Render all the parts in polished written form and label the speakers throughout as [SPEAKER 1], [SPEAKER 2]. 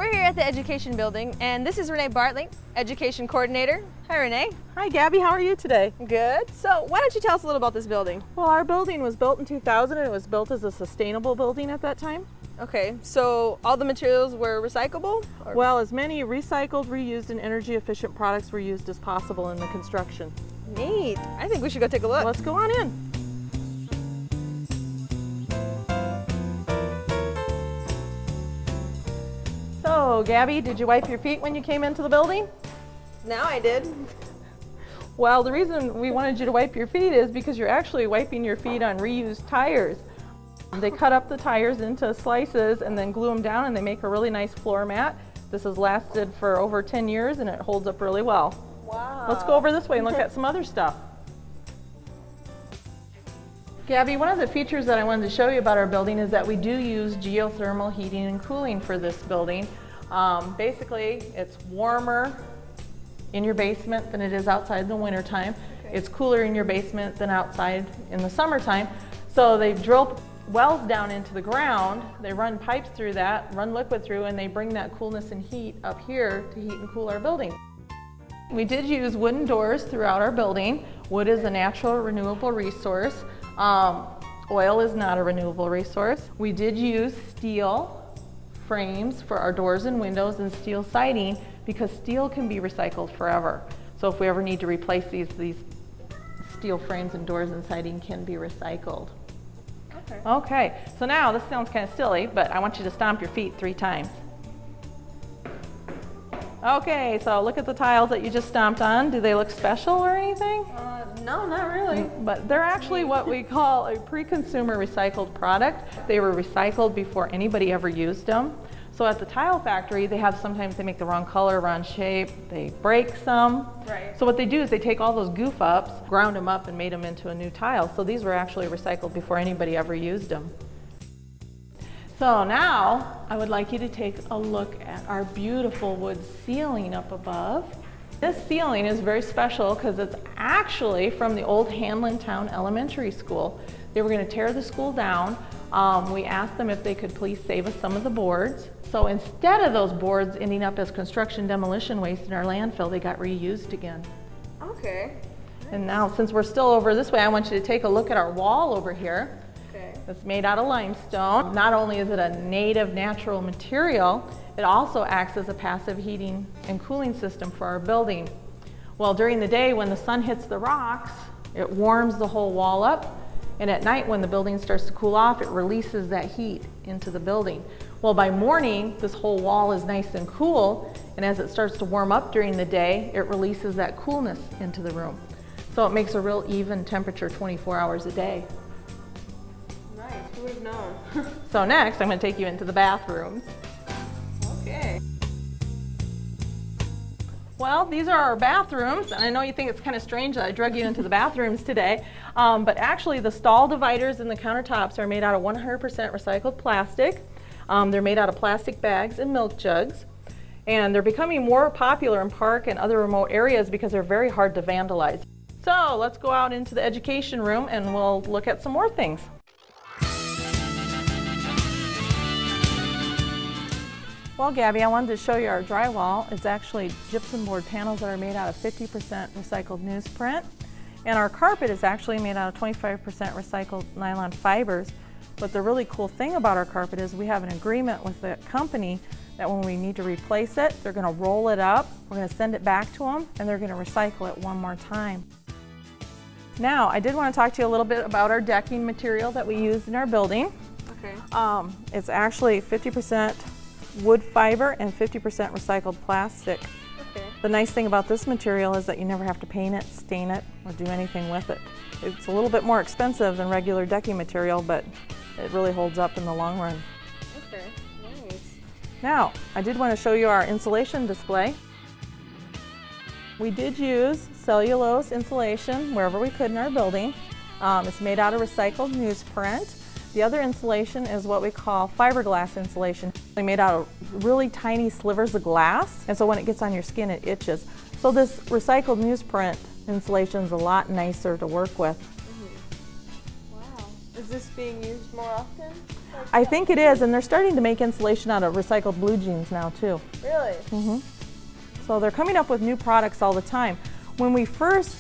[SPEAKER 1] We're here at the Education Building, and this is Renee Bartley, Education Coordinator. Hi, Renee.
[SPEAKER 2] Hi, Gabby. How are you today?
[SPEAKER 1] Good. So why don't you tell us a little about this building?
[SPEAKER 2] Well, our building was built in 2000, and it was built as a sustainable building at that time.
[SPEAKER 1] Okay, so all the materials were recyclable?
[SPEAKER 2] Well, as many recycled, reused, and energy-efficient products were used as possible in the construction.
[SPEAKER 1] Neat. I think we should go take a look.
[SPEAKER 2] Let's go on in. So, Gabby, did you wipe your feet when you came into the building?
[SPEAKER 1] Now I did.
[SPEAKER 2] Well, the reason we wanted you to wipe your feet is because you're actually wiping your feet on reused tires. They cut up the tires into slices and then glue them down, and they make a really nice floor mat. This has lasted for over 10 years and it holds up really well.
[SPEAKER 1] Wow.
[SPEAKER 2] Let's go over this way and look at some other stuff. Gabby, one of the features that I wanted to show you about our building is that we do use geothermal heating and cooling for this building. Basically, it's warmer in your basement than it is outside in the wintertime. Okay. It's cooler in your basement than outside in the summertime. So they've drilled wells down into the ground, they run pipes through that, run liquid through, and they bring that coolness and heat up here to heat and cool our building. We did use wooden doors throughout our building. Wood is a natural renewable resource. Oil is not a renewable resource. We did use steel frames for our doors and windows and steel siding because steel can be recycled forever. So if we ever need to replace these steel frames and doors and siding can be recycled. Okay, so now this sounds kind of silly, but I want you to stomp your feet 3 times. Okay, so look at the tiles that you just stomped on. Do they look special or anything?
[SPEAKER 1] No, not really.
[SPEAKER 2] But they're actually what we call a pre-consumer recycled product. They were recycled before anybody ever used them. So at the tile factory, sometimes they make the wrong color, wrong shape, they break some.
[SPEAKER 1] Right.
[SPEAKER 2] So what they do is they take all those goof ups, ground them up and made them into a new tile. So these were actually recycled before anybody ever used them. So now I would like you to take a look at our beautiful wood ceiling up above. This ceiling is very special because it's actually from the old Hanlontown Elementary School. They were going to tear the school down. We asked them if they could please save us some of the boards. So instead of those boards ending up as construction demolition waste in our landfill, they got reused again.
[SPEAKER 1] Okay.
[SPEAKER 2] And now, since we're still over this way, I want you to take a look at our wall over here.
[SPEAKER 1] Okay.
[SPEAKER 2] It's made out of limestone. Not only is it a native natural material, it also acts as a passive heating and cooling system for our building. Well, during the day when the sun hits the rocks, it warms the whole wall up. And at night when the building starts to cool off, it releases that heat into the building. Well, by morning, this whole wall is nice and cool, and as it starts to warm up during the day, it releases that coolness into the room. So it makes a real even temperature 24 hours a day.
[SPEAKER 1] Nice, who would have known?
[SPEAKER 2] So next, I'm going to take you into the bathrooms.
[SPEAKER 1] Okay.
[SPEAKER 2] Well, these are our bathrooms, and I know you think it's kind of strange that I drug you into the bathrooms today, but actually the stall dividers and the countertops are made out of 100% recycled plastic. They're made out of plastic bags and milk jugs, and they're becoming more popular in park and other remote areas because they're very hard to vandalize. So let's go out into the education room and we'll look at some more things. Well, Gabby, I wanted to show you our drywall. It's actually gypsum board panels that are made out of 50% recycled newsprint. And our carpet is actually made out of 25% recycled nylon fibers. But the really cool thing about our carpet is we have an agreement with the company that when we need to replace it, they're going to roll it up, we're going to send it back to them, and they're going to recycle it one more time. Now, I did want to talk to you a little bit about our decking material that we use in our building.
[SPEAKER 1] Okay.
[SPEAKER 2] It's actually 50% wood fiber and 50% recycled plastic.
[SPEAKER 1] Okay.
[SPEAKER 2] The nice thing about this material is that you never have to paint it, stain it, or do anything with it. It's a little bit more expensive than regular decking material, but it really holds up in the long run.
[SPEAKER 1] Okay, nice.
[SPEAKER 2] Now, I did want to show you our insulation display. We did use cellulose insulation wherever we could in our building. It's made out of recycled newsprint. The other insulation is what we call fiberglass insulation. They're made out of really tiny slivers of glass, and so when it gets on your skin, it itches. So this recycled newsprint insulation is a lot nicer to work with.
[SPEAKER 1] Wow. Is this being used more often?
[SPEAKER 2] I think it is, and they're starting to make insulation out of recycled blue jeans now too.
[SPEAKER 1] Really?
[SPEAKER 2] Mm-hmm. So they're coming up with new products all the time. When we first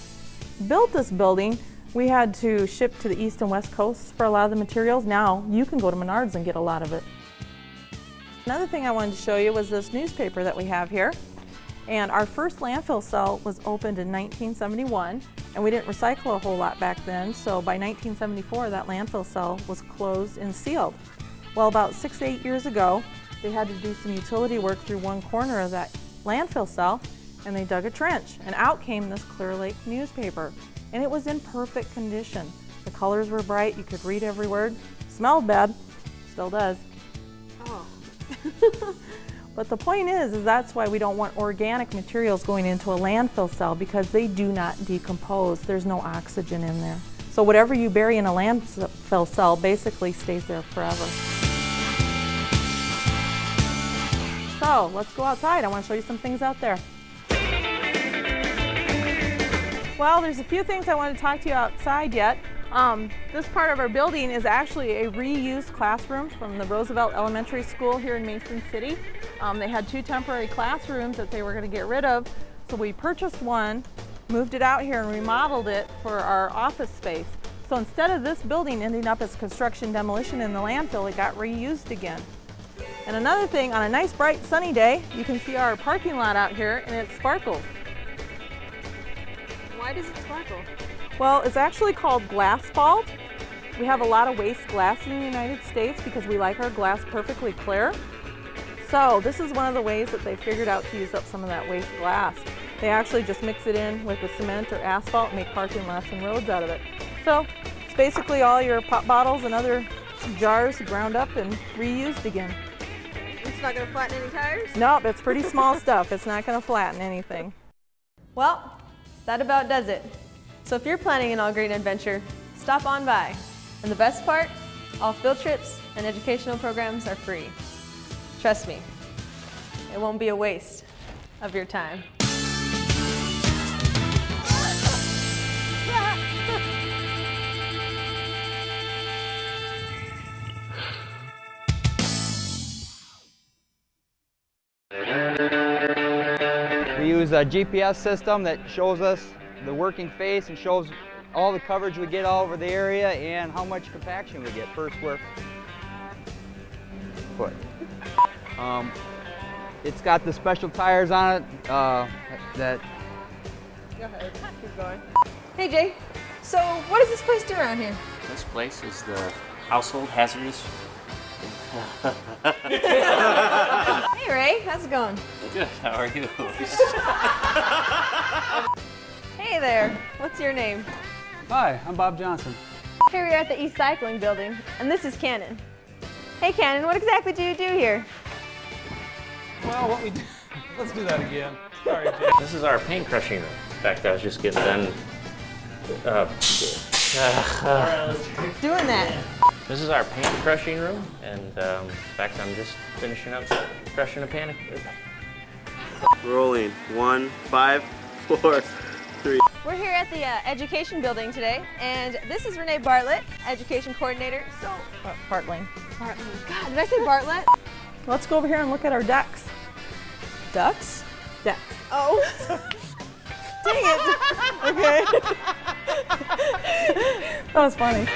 [SPEAKER 2] built this building, we had to ship to the east and west coasts for a lot of the materials. Now you can go to Menards and get a lot of it. Another thing I wanted to show you was this newspaper that we have here. And our first landfill cell was opened in 1971, and we didn't recycle a whole lot back then, so by 1974 that landfill cell was closed and sealed. Well, about 6 to 8 years ago, they had to do some utility work through one corner of that landfill cell, and they dug a trench, and out came this Clear Lake newspaper. And it was in perfect condition. The colors were bright, you could read every word. Smelled bad, still does.
[SPEAKER 1] Oh.
[SPEAKER 2] But the point is that's why we don't want organic materials going into a landfill cell, because they do not decompose. There's no oxygen in there. So whatever you bury in a landfill cell basically stays there forever. So let's go outside. I want to show you some things out there. Well, there's a few things I want to talk to you outside yet. This part of our building is actually a reused classroom from the Roosevelt Elementary School here in Mason City. They had 2 temporary classrooms that they were going to get rid of, so we purchased one, moved it out here and remodeled it for our office space. So instead of this building ending up as construction demolition in the landfill, it got reused again. And another thing, on a nice bright sunny day, you can see our parking lot out here and it sparkles.
[SPEAKER 1] Why does it sparkle?
[SPEAKER 2] Well, it's actually called glassfault. We have a lot of waste glass in the United States because we like our glass perfectly clear. So this is one of the ways that they figured out to use up some of that waste glass. They actually just mix it in with the cement or asphalt and make parking lots and roads out of it. So it's basically all your pop bottles and other jars ground up and reused again.
[SPEAKER 1] It's not going to flatten any tires?
[SPEAKER 2] Nope, it's pretty small stuff. It's not going to flatten anything.
[SPEAKER 1] Well, that about does it. So if you're planning an all-green adventure, stop on by. And the best part, all field trips and educational programs are free. Trust me, it won't be a waste of your time.
[SPEAKER 3] We use a GPS system that shows us the working face and shows all the coverage we get all over the area and how much compaction we get per square foot. It's got the special tires on it that...
[SPEAKER 1] Go ahead, keep going. Hey Jay, so what does this place do around here?
[SPEAKER 4] This place is the household hazardous.
[SPEAKER 1] Hey Ray, how's it going?
[SPEAKER 4] Good, how are you?
[SPEAKER 1] Hey there, what's your name?
[SPEAKER 5] Hi, I'm Bob Johnson.
[SPEAKER 1] Here we are at the East Cycling Building, and this is Cannon. Hey Cannon, what exactly do you do here?
[SPEAKER 5] Well, what we do, let's do that again. Sorry, Jay.
[SPEAKER 4] This is our paint crushing room. In fact, I was just getting done.
[SPEAKER 1] Doing that.
[SPEAKER 4] This is our paint crushing room, and in fact, I'm just finishing up crushing a pan.
[SPEAKER 6] Rolling. 1, 5, 4, 3.
[SPEAKER 1] We're here at the Education Building today, and this is Renee Bartlett, Education Coordinator. So,
[SPEAKER 2] Bartling.
[SPEAKER 1] Bartlett. God, did I say Bartlett?
[SPEAKER 2] Let's go over here and look at our decks.
[SPEAKER 1] Ducks?
[SPEAKER 2] Decks.
[SPEAKER 1] Oh. Dang it.
[SPEAKER 2] Okay. That was funny.